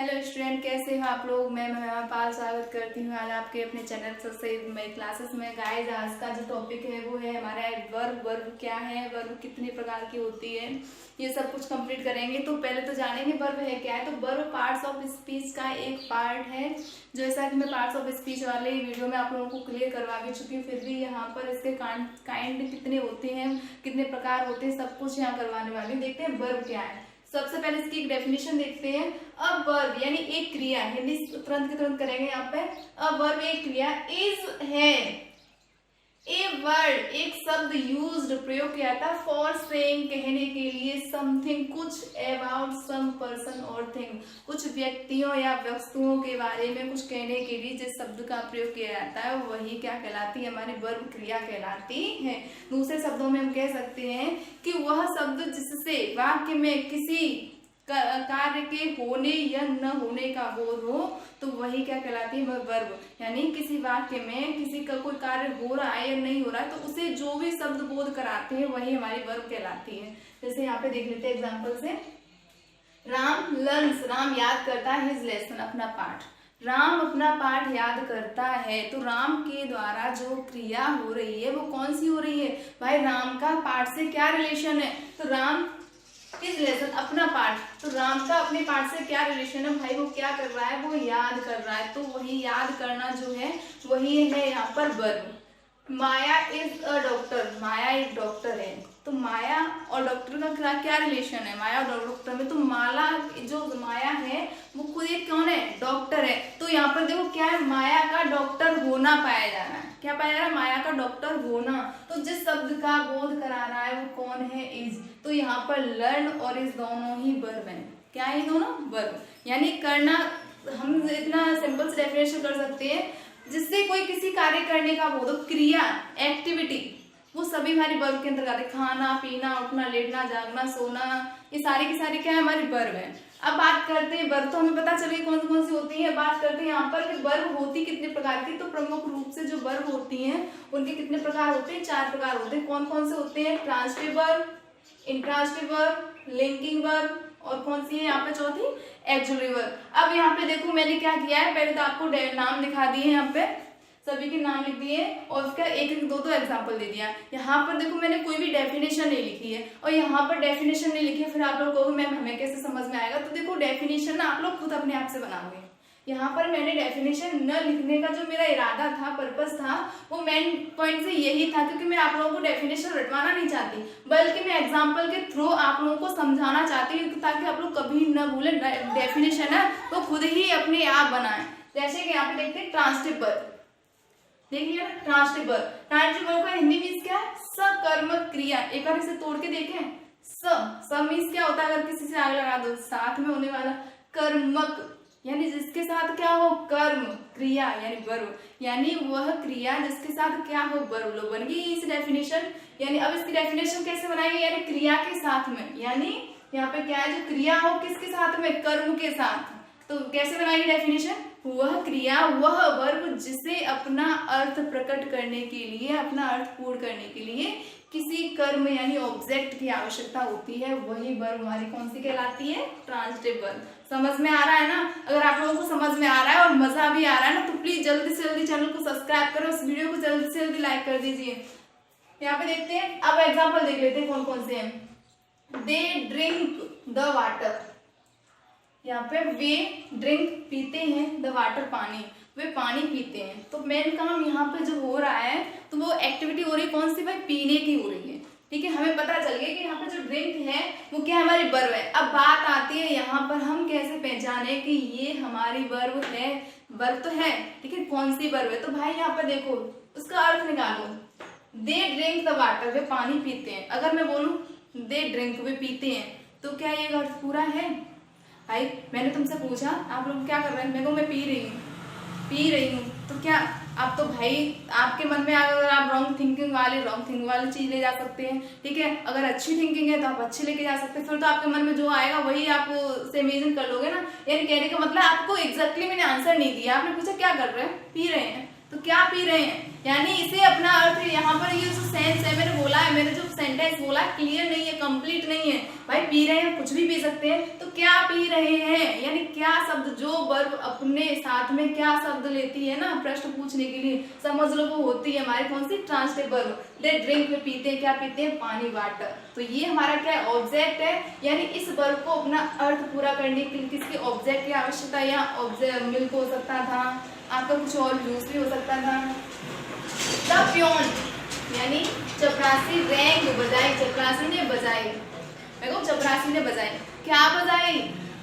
Hello student, कैसे हो आप लोग। मैं पाल स्वागत करती हूँ आज आपके अपने चैनल से मेरी क्लासेस में। गाइस, आज का जो टॉपिक है वो है हमारा वर्ब। वर्ब क्या है, वर्ब कितने प्रकार की होती है, ये सब कुछ कंप्लीट करेंगे। तो पहले तो जानेंगे वर्ब है क्या है। तो वर्ब पार्ट्स ऑफ स्पीच का एक पार्ट है, जैसा कि मैं पार्ट्स ऑफ स्पीच वाले वीडियो में आप लोगों को क्लियर करवा भी चुकी हूँ। फिर भी यहाँ पर इसके काइंड कितने होते हैं, कितने प्रकार होते हैं, सब कुछ यहाँ करवाने वाली। देखते हैं वर्ब क्या है। सबसे पहले इसकी एक डेफिनेशन देखते हैं। अ वर्ब यानी एक क्रिया, हिंदी तुरंत के तुरंत करेंगे यहाँ पे। अ वर्ब एक क्रिया, इज है ए वर्ड एक शब्द यूज्ड प्रयोग किया था फॉर सेइंग कहने के लिए समथिंग कुछ अबाउट सम पर्सन और थिंग, कुछ व्यक्तियों या वस्तुओं के बारे में कुछ कहने के लिए जिस शब्द का प्रयोग किया जाता है वही क्या कहलाती है, हमारी वर्ब क्रिया कहलाती है। दूसरे शब्दों में हम कह सकते हैं कि वह शब्द जिससे वाक्य में किसी कार्य के होने या न होने का बोध हो तो वही क्या कहलाती है, वर्ब। यानी किसी वाक्य में किसी का कोई कार्य हो रहा है या नहीं हो रहा है तो उसे जो भी शब्द बोध कराते हैं वही हमारी वर्ब कहलाती है। जैसे यहाँ पे देख लेते हैं एग्जांपल से। राम लर्न्स, राम याद करता है हिज लेसन, अपना पाठ। राम अपना पाठ याद करता है, तो राम के द्वारा जो क्रिया हो रही है वो कौन सी हो रही है भाई, राम का पाठ से क्या रिलेशन है। तो राम हिज लेसन, अपना पाठ, तो राम का अपने पाठ से क्या रिलेशन है भाई, वो क्या कर रहा है, वो याद कर रहा है। तो वही याद करना जो है वही है यहाँ पर verb. Maya is a doctor, Maya एक डॉक्टर है। तो माया और डॉक्टर का क्या रिलेशन है, माया और डॉक्टर में। तो माला जो माया है वो खुद एक कौन है, डॉक्टर है। तो यहाँ पर देखो क्या है, माया का डॉक्टर होना पाया जा रहा है। क्या पाया जा रहा है, माया का डॉक्टर होना। तो जिस शब्द का बोध करा रहा है वो कौन है, इज। तो यहाँ पर लर्न और इज दोनों ही वर्ब है। क्या है, दोनों वर्ब। यानी करना, हम इतना सिंपल से डेफिनेशन कर सकते हैं, जिससे कोई किसी कार्य करने का बोध, क्रिया, एक्टिविटी, वो सभी हमारी वर्ब के अंतर्गत है। खाना पीना, उठना लेटना जागना सोना, ये सारी की सारी क्या है, हमारी वर्ब है। अब बात करते हैं वर्ब, तो हमें पता चली कौन सी होती है। बात करते हैं यहाँ पर कि वर्ब होती कितने प्रकार की। तो प्रमुख रूप से जो वर्ब होती हैं उनके कितने प्रकार होते हैं, 4 प्रकार होते हैं। कौन कौन से होते हैं, transitive verb, intransitive verb, linking verb, और कौन सी है यहाँ पे चौथी, एक्सक्लूसिव वर्ब। अब यहाँ पे देखो मैंने क्या किया है, पहले तो आपको नाम दिखा दिए, यहाँ पे सभी के नाम लिख दिए और उसका एक एक दो एग्जांपल दे दिया। यहाँ पर देखो मैंने कोई भी डेफिनेशन नहीं लिखी है और यहाँ पर डेफिनेशन नहीं लिखी है। फिर आप लोग कहोगे मैम हमें कैसे समझ में आएगा। तो देखो डेफिनेशन ना आप लोग खुद अपने आप से बनाओगे। यहाँ पर मैंने डेफिनेशन न लिखने का जो मेरा इरादा था, पर्पस था, वो मेन पॉइंट से यही था, क्योंकि मैं आप लोगों को डेफिनेशन रटवाना नहीं चाहती, बल्कि मैं एग्जांपल के थ्रू आप लोगों को समझाना चाहती हूँ, ताकि आप लोग कभी न भूलें। डेफिनेशन है वो खुद ही अपने आप बनाएं। जैसे कि यहाँ पे देखते हैं ट्रांसिटिव वर्ब, देखिए ट्रांसिटिव वर्ब। ट्रांसिटिव वर्ब का हिंदी मीन्स क्या है, सकर्मक क्रिया। एक बार इसे तोड़ के देखें। स मीन्स क्या होता है, अगर किसी से आगे लगा दो, साथ में होने वाला। कर्मक यानी जिसके साथ क्या हो, कर्म, क्रिया यानी वर्ब, यानी वह क्रिया जिसके साथ क्या हो, वर्ब। लो बन गई इस डेफिनेशन। यानी अब इसकी डेफिनेशन कैसे बनाएंगे, यानी क्रिया के साथ में। यानी यहाँ पे क्या है, जो क्रिया हो किसके साथ में, कर्म के साथ। तो कैसे बनाएंगे डेफिनेशन, वह क्रिया, वह वर्ब जिसे अपना अर्थ प्रकट करने के लिए, अपना अर्थ पूर्ण करने के लिए किसी कर्म यानी ऑब्जेक्ट की आवश्यकता होती है, वही वर्ब हमारी कौन सी कहलाती है, ट्रांसिटिव वर्ब। समझ में आ रहा है ना। अगर आप लोगों को समझ में आ रहा है और मजा भी आ रहा है ना, तो प्लीज जल्दी से जल्दी चैनल को सब्सक्राइब करो, इस वीडियो को जल्दी से जल्दी लाइक कर दीजिए। यहाँ पे देखते हैं, अब एग्जाम्पल देख लेते हैं कौन कौन से हैं। दे ड्रिंक द वाटर, यहाँ पे वे ड्रिंक पीते हैं, द वाटर पानी, वे पानी पीते हैं। तो मेन काम यहाँ पे जो हो रहा है, तो वो एक्टिविटी हो रही है कौन सी भाई, पीने की हो रही है। ठीक है, हमें पता चल गया कि यहाँ पे जो ड्रिंक है वो क्या हमारी वर्ब है। अब बात आती है यहाँ पर हम कैसे पहचाने कि ये हमारी वर्ब है। वर्ब तो है, ठीक है, कौन सी वर्ब है। तो भाई यहाँ पर देखो उसका अर्थ निकालो। दे ड्रिंक द वाटर, वे पानी पीते हैं। अगर मैं बोलूँ दे ड्रिंक, वे पीते हैं, तो क्या ये अर्थ पूरा है भाई। मैंने तुमसे पूछा आप लोग क्या कर रहे हैं, मैं कहूँ मैं पी रही हूँ, तो क्या आप तो भाई आपके मन में अगर आप रॉन्ग थिंकिंग वाली चीज ले जा सकते हैं। ठीक है, अगर अच्छी थिंकिंग है तो आप अच्छी लेके जा सकते हैं। फिर तो आपके मन में जो आएगा वही आप से इमेजिन कर लोगे ना। यानी कहने का मतलब आपको एग्जैक्टली मैंने आंसर नहीं दिया, आपने पूछा क्या कर रहे हैं, पी रहे हैं, तो क्या पी रहे हैं, यानी इसे अपना अर्थ, यहाँ पर ये जो सेंस है मैंने बोला है, मैंने जो सेंटेंस बोला क्लियर नहीं है, कंप्लीट नहीं है। भाई पी रहे हैं, कुछ भी पी सकते हैं, तो क्या पी रहे हैं, यानी क्या शब्द, जो वर्ब अपने साथ में क्या शब्द लेती है ना प्रश्न पूछने के लिए, समझ लो वो होती है हमारी कौन सी, ट्रांसलेट वर्ब। दे ड्रिंक में पीते हैं, क्या पीते हैं, पानी, वाटर। तो ये हमारा क्या है, ऑब्जेक्ट है, यानी इस वर्ब को अपना अर्थ पूरा करने के लिए किसके ऑब्जेक्ट की आवश्यकता, या ऑब्जेक्ट मिल्क हो सकता था, आपका कुछ और जूस भी हो सकता था। द प्योन यानी चपरासी रैंग बजाई, चपरासी ने बजाई, मैं कहूँ चपरासी ने बजाई, क्या बजाई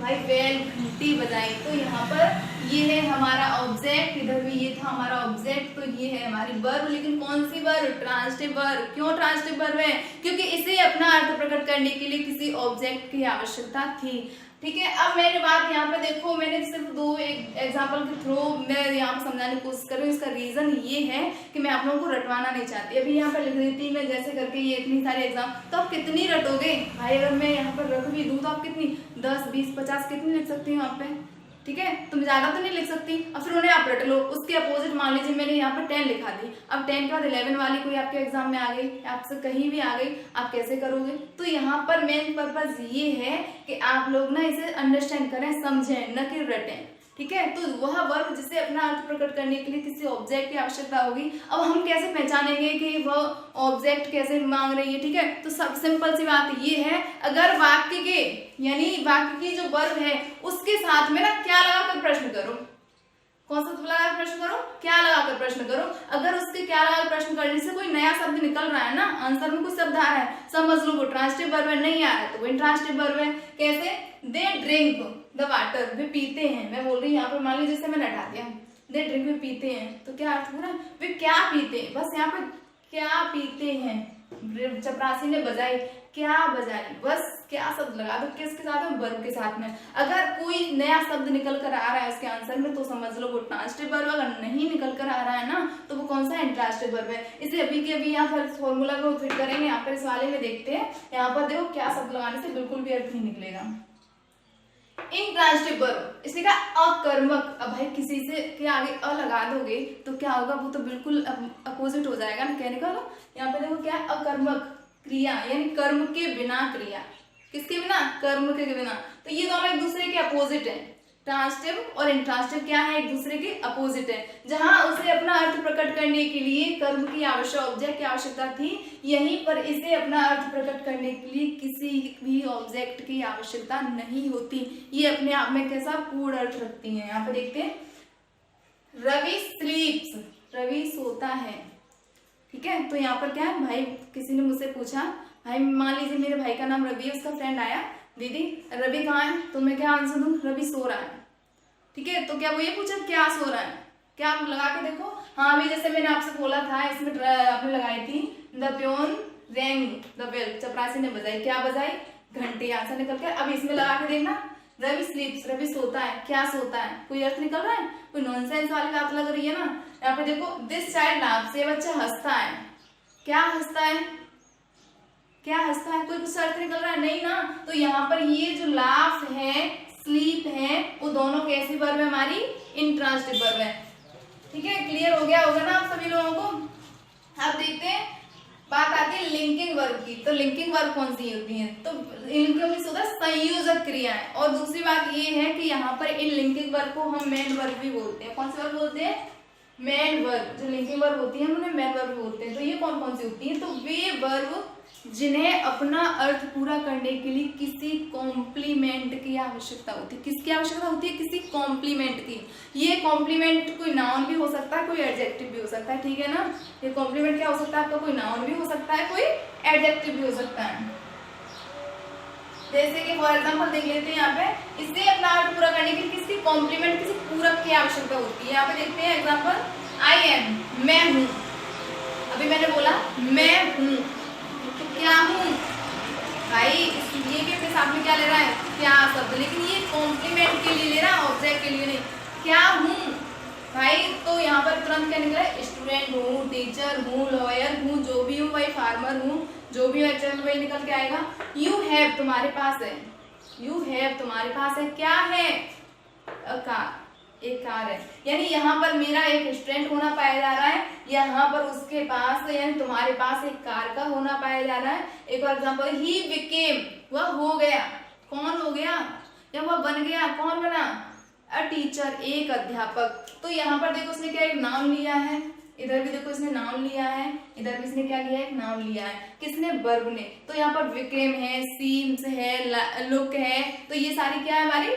भाई, बेल, घंटी बजाई। तो यहाँ पर ये है हमारा ऑब्जेक्ट, इधर भी ये था हमारा ऑब्जेक्ट, तो ये है हमारी वर्ब, लेकिन कौन सी वर्ब, ट्रांजिटिव वर्ब। क्यों ट्रांजिटिव वर्ब है, क्योंकि इसे अपना अर्थ प्रकट करने के लिए किसी ऑब्जेक्ट की आवश्यकता थी। ठीक है, अब मेरी बात यहाँ पे देखो, मैंने सिर्फ दो एग्जाम्पल के थ्रू मैं यहाँ पे समझाने की कोशिश कर रही हूँ। इसका रीजन ये है कि मैं आप लोगों को रटवाना नहीं चाहती। अभी यहाँ पर लिख देती मैं जैसे करके ये इतनी सारे एग्जाम, तो आप कितनी रटोगे भाई, अगर मैं यहाँ पर रख भी दूँ तो आप कितनी 10, 20, 50 कितनी लिख सकती हूँ आप पे, ठीक है, तुम ज्यादा तो नहीं लिख सकती। अब फिर उन्हें आप रट लो, उसके अपोजिट मान लीजिए मैंने यहाँ पर 10 लिखा दी, अब 10 के बाद 11 वाली कोई आपके एग्जाम में आ गई, आपसे कहीं भी आ गई, आप कैसे करोगे। तो यहाँ पर मेन पर्पज ये है कि आप लोग ना इसे अंडरस्टैंड करें, समझें, न कि रटें। ठीक है, तो वह वर्ब जिसे अपना अर्थ प्रकट करने के लिए किसी ऑब्जेक्ट की आवश्यकता होगी। अब हम कैसे पहचानेंगे कि वह ऑब्जेक्ट कैसे मांग रही है, ठीक है, तो सब सिंपल सी बात ये है, अगर वाक्य के यानी वाक्य की जो वर्ब है उसके साथ में ना क्या लगाकर प्रश्न करो, कौन सा लगाकर प्रश्न करो, क्या लगाकर प्रश्न करो। अगर उसके क्या लगाकर प्रश्न करने से कोई नया शब्द निकल रहा है ना, आंसर में कुछ शब्द आ रहा है, समझ लो वो ट्रांजिटिव वर्ब है, नहीं आ रहा है तो वो इंट्रांजिटिव वर्ब है। कैसे, दे ड्रिंक द वाटर, वे पीते हैं, मैं बोल रही हूँ यहाँ पर मान लीजिए जैसे मैंने हटा दिया, दे ड्रिंक, वे पीते हैं, तो क्या अर्थ हुआ, वे क्या पीते हैं, बस यहाँ पर क्या पीते हैं, चपरासी ने बजाई, क्या बजाई, बस क्या शब्द लगा दो, किसके साथ में, वर्ब के साथ में। अगर कोई नया शब्द निकल कर आ रहा है उसके आंसर में तो समझ लो वो ट्रांजिटिव वर्ब, अगर नहीं निकल कर आ रहा है ना तो वो कौन सा इंट्रांजिटिव वर्ब है। इसे अभी के अभी यहाँ पर फॉर्मूला को फिट करेंगे, यहाँ पर इस वाले में देखते हैं, यहाँ पर देखो क्या शब्द लगाने से बिल्कुल भी अर्थ नहीं निकलेगा। इंट्रांजिटिव वर्ब, इसने कहा अकर्मक। अब भाई किसी से के आगे अ लगा दोगे तो क्या होगा, वो तो बिल्कुल अपोजिट हो जाएगा ना, कहने का। यहाँ पे देखो क्या है, अकर्मक क्रिया, यानी कर्म के बिना क्रिया, किसके बिना, कर्म के बिना। तो ये दोनों एक दूसरे के अपोजिट है, ट्रांजिटिव और इंट्रांजिटिव क्या है, एक दूसरे के अपोजिट है। जहां उसे अपना अर्थ प्रकट करने के लिए कर्म की आवश्यक, ऑब्जेक्ट की आवश्यकता थी, यहीं पर इसे अपना अर्थ प्रकट करने के लिए किसी भी ऑब्जेक्ट की आवश्यकता नहीं होती। ये अपने आप में कैसा पूर्ण अर्थ रखती है। यहाँ पे देखते हैं, रवि स्लीप्स, रवि सोता है, ठीक है। तो यहाँ पर क्या है, भाई किसी ने मुझसे पूछा, भाई मान लीजिए मेरे भाई का नाम रवि है, उसका फ्रेंड आया, दीदी रवि कहाँ है, तो मैं क्या आंसर दूं, रवि सो रहा है, ठीक है। तो क्या वो ये पूछा क्या सो रहा है, क्या आप लगा के देखो, हाँ अभी जैसे मैंने आपसे बोला था, इसमें आपने लगाई थी, the peon rang the bell, चपरासी ने बजाई, क्या बजाई, घंटी, आंसर निकल के। अब इसमें लगा के देखना, रवि स्लीप्स, रवि सोता है, क्या सोता है, कोई अर्थ निकल रहा है, कोई नॉनसेंस वाली बात लग रही है ना। यहाँ पे देखो, दिस चाइल्ड लाफ्स, ये बच्चा हंसता है, क्या हंसता है, क्या हंसता है, कोई कुछ अर्थ निकल रहा है, नहीं ना। तो यहाँ पर ये जो लाफ है, स्लीप है, वो दोनों कैसी वर्ब है, हमारी इंट्रांजिटिव वर्ब है। ठीक है, क्लियर हो गया होगा ना आप सभी लोगों को। अब देखते हैं, बात आती है लिंकिंग वर्ब की। तो लिंकिंग वर्ब कौन सी होती है, तो लिंकिंग मींस होता है संयोजक क्रियाएं। और दूसरी बात ये है कि यहाँ पर इन लिंकिंग वर्ब को हम मेन वर्ब भी बोलते हैं। कौन सी वर्ब बोलते हैं, मेन वर्ब। जो लिंकिंग वर्ब होती है उन्हें मेन वर्ब बोलते हैं। तो ये कौन कौन सी होती है, तो वे वर्ब जिन्हें अपना अर्थ पूरा करने के लिए किसी कॉम्प्लीमेंट की आवश्यकता होती है। किसकी आवश्यकता होती है, किसी कॉम्प्लीमेंट की। ये कॉम्प्लीमेंट कोई नाउन भी हो सकता है, कोई एडजेक्टिव भी हो सकता है, ठीक है ना। ये कॉम्प्लीमेंट क्या हो सकता है आपका, कोई नाउन भी हो सकता है, कोई एडजेक्टिव भी हो सकता है। जैसे कि फॉर एग्जाम्पल देख लेते हैं, यहाँ पे इससे अपना अर्थ पूरा करने के लिए किसी कॉम्प्लीमेंट, किसी पूरक की आवश्यकता होती है। यहाँ पे देखते हैं एग्जाम्पल, आई एम, मैं हूँ। अभी मैंने बोला मैं हूँ, तो क्या हूँ भाई, ये भी अपने साथ में क्या ले रहा है, क्या शब्द, लेकिन ये कॉम्प्लीमेंट के लिए ले रहा है, ऑब्जेक्ट के लिए नहीं। क्या हूँ भाई, तो यहाँ पर तुरंत क्या निकला है, स्टूडेंट हूँ, टीचर हूँ, लॉयर हूँ, जो भी हूँ भाई, फार्मर हूँ, जो भी एक्चुअल वही निकल के आएगा। यू हैव, तुम्हारे पास है, यू हैव तुम्हारे पास है, क्या है, अ कार, एक कार है, यानी यहाँ पर मेरा एक स्टूडेंट होना पाया जा रहा है, यहाँ पर उसके पास यानी तुम्हारे पास एक कार का होना पाया जा रहा है। एक और एग्जाम्पल, ही बिकेम, वह हो गया, कौन हो गया, या वह बन गया, कौन बना, अ टीचर, एक अध्यापक। तो यहाँ पर देखो उसने क्या एक नाम लिया है, इधर भी देखो इसने नाम लिया है, इधर भी इसने क्या लिया है, एक नाम लिया है, किसने, वर्ब ने। तो यहाँ पर बिकेम है, सीम्स है, लुक है, तो ये सारी क्या है हमारी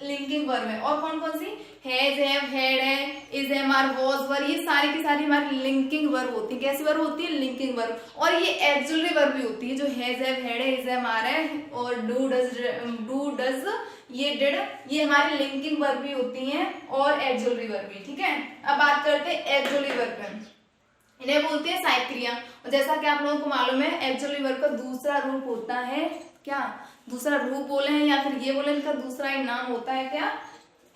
लिंकिंग वर्ब है। और कौन कौन सी, हैज है, हेड है, is am are, was were, ये सारी की सारी हमारी लिंकिंग वर्ब होती है। कैसी वर्ब होती है, लिंकिंग वर्ब। और ये एक्सुलरी वर्ब भी होती है, जो हैज है, हेड है, इज एम आर है, और डू डज, ये डिड, ये हमारी लिंकिंग वर्ब भी होती हैं और एक्सुलरी वर्ब भी। ठीक है, अब बात करते हैं एक्सुलरी वर्ब पे, इन्हें बोलते हैं सहायक क्रिया। और जैसा कि आप लोगों को मालूम है, एक्सुलरी वर्ब का दूसरा रूप होता है क्या, दूसरा रूप बोले हैं या फिर ये बोले, इनका दूसरा एक नाम होता है क्या,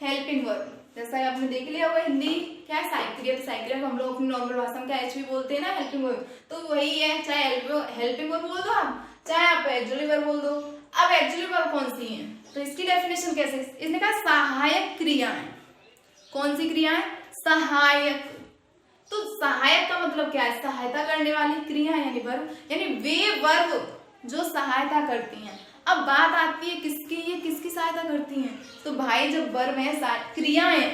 हेल्पिंग वर्ब। जैसा आपने देख लिया होगा, हिंदी क्या है, सहायक क्रिया, तो सहायक क्रिया को हम लोग अपनी नॉर्मल भाषा में क्या एचवी बोलते हैं ना, हेल्पिंग वर्ब। तो वही है, चाहे हेल्पिंग वर्ब बोल दो आप, चाहे आप एक्सुलरी वर्ब बोल दो। अब एक्सुलरी वर्ब कौन सी है, तो इसकी डेफिनेशन कैसे, इसने कहा सहायक क्रियाएं। कौन सी क्रियाएं, सहायक। तो सहायक का मतलब क्या है, सहायता करने वाली क्रिया यानी वर्ब, यानी वे वर्ब जो सहायता करती हैं। अब बात आती है किसकी, ये किसकी सहायता करती हैं, तो भाई जब वर्ब है, क्रियाएं,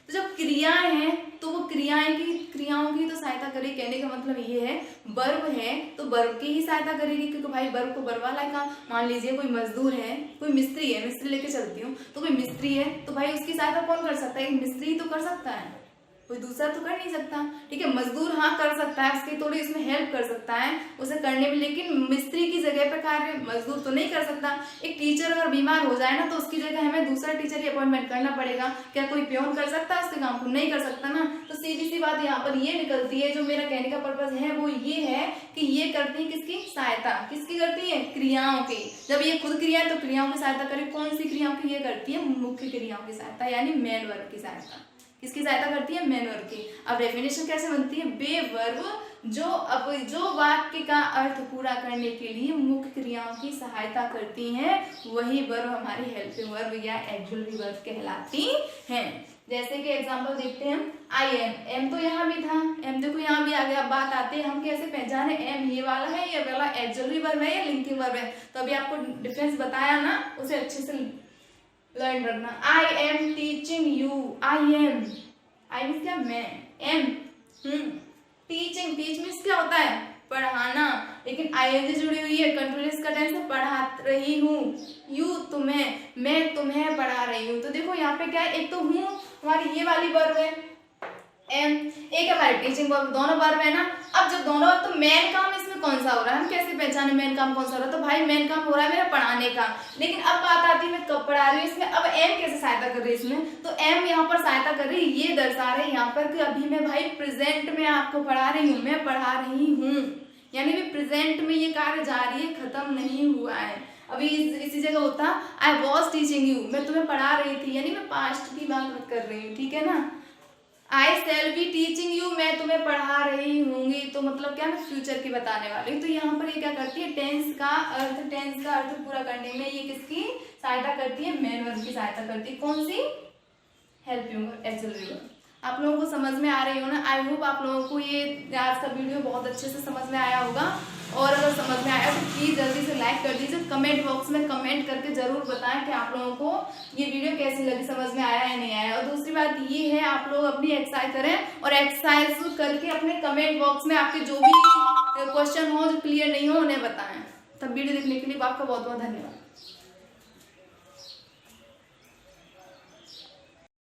तो जब क्रियाएं हैं तो वो क्रियाओं की तो सहायता करेगी। कहने का मतलब ये है, वर्ब है तो वर्ब की ही सहायता करेगी, क्योंकि भाई वर्ब को वर्ब वाला काम, मान लीजिए कोई मजदूर है, कोई मिस्त्री है, मिस्त्री लेके चलती हूँ, तो कोई मिस्त्री है तो भाई उसकी सहायता कौन कर सकता है, एक मिस्त्री तो कर सकता है, कोई दूसरा तो कर नहीं सकता। ठीक है, मजदूर हाँ कर सकता है, उसकी थोड़ी इसमें हेल्प कर सकता है उसे करने में, लेकिन मिस्त्री की जगह पर कार्य मजदूर तो नहीं कर सकता। एक टीचर अगर बीमार हो जाए ना, तो उसकी जगह हमें दूसरा टीचर ही अपॉइंटमेंट करना पड़ेगा। क्या कोई प्योन कर सकता है उसके काम को, नहीं कर सकता ना। तो सीधी सी बात यहाँ पर ये निकलती है, जो मेरा कहने का पर्पज है वो ये है कि ये करती है किसकी सहायता, किसकी करती है, क्रियाओं की। जब ये खुद क्रिया है तो क्रियाओं की सहायता करे, कौन सी क्रियाओं की, ये करती है मुख्य क्रियाओं की सहायता, यानी मेन वर्ब की सहायता। किसकी सहायता करती है, मेन वर्ब की। अब डेफिनेशन कैसे बनती है, वे वर्ब जो वाक्य का अर्थ पूरा करने के लिए मुख्य क्रियाओं की सहायता करती हैं, वही वर्ब हमारी हेल्पिंग वर्ब या एक्सुलरी वर्ब कहलाती हैं। जैसे कि एग्जांपल देखते हैं, आई एम, एम तो यहाँ भी था, एम देखो यहाँ भी आ गया। बात आते हैं हम कैसे पहचाने एम ये वाला है, ये वाला एक्सुलरी वर्ब है या लिंकिंग वर्ब है। तो अभी आपको डिफरेंस बताया ना, उसे अच्छे से लर्न रखना। I am teaching you, I am, I means क्या, मैं, एम टीचिंग, टीच मीन्स क्या होता है, पढ़ाना, लेकिन आईएनजी जुड़ी हुई है, कंटिन्यूअस का टेंस है, पढ़ा रही हूँ, यू तुम्हें, मैं तुम्हें पढ़ा रही हूँ। तो देखो यहाँ पे क्या है, एक तो हूँ हमारी ये वाली वर्ब है एम, एक हमारी टीचिंग वर्ब, दोनों वर्ब है ना। अब जब दोनों, तो मेन काम इसमें कौन सा हो रहा है, हम कैसे पहचाने मेन काम कौन सा हो रहा है, तो भाई मेन काम हो रहा है मेरा पढ़ाने का। लेकिन अब बात आती है मैं कब पढ़ा रही हूँ इसमें, अब एम कैसे सहायता कर रही है इसमें, तो एम यहाँ पर सहायता कर रही है, ये दर्शा रहे यहाँ पर कि अभी मैं भाई प्रेजेंट में आपको पढ़ा रही हूँ, मैं पढ़ा रही हूँ, यानी भी प्रेजेंट में ये कार्य जारी है, खत्म नहीं हुआ है। अभी इसी जगह होता आई वॉज टीचिंग यू, मैं तुम्हें पढ़ा रही थी, यानी मैं पास्ट की बात कर रही हूँ। ठीक है ना, आई शैल बी टीचिंग यू, मैं तुम्हें पढ़ा रही होंगी, तो मतलब क्या, मैं फ्यूचर की बताने वाली हूँ। तो यहाँ पर ये क्या करती है, टेंस का अर्थ पूरा करने में ये किसकी सहायता करती है, मेन वर्ब की सहायता करती है। कौन सी, हेल्पिंग वर्ब, एक्सुलरी वर्ब। आप लोगों को समझ में आ रही हो ना, आई होप आप लोगों को ये आज का वीडियो बहुत अच्छे से समझ में आया होगा। और अगर समझ में आया तो प्लीज़ जल्दी से लाइक कर दीजिए, कमेंट बॉक्स में कमेंट करके ज़रूर बताएं कि आप लोगों को ये वीडियो कैसी लगी, समझ में आया या नहीं आया। और दूसरी बात ये है, आप लोग अपनी एक्सरसाइज करें और एक्सरसाइज करके अपने कमेंट बॉक्स में आपके जो भी क्वेश्चन हो, जो क्लियर नहीं हो, उन्हें बताएं। तब वीडियो देखने के लिए आपका बहुत बहुत धन्यवाद।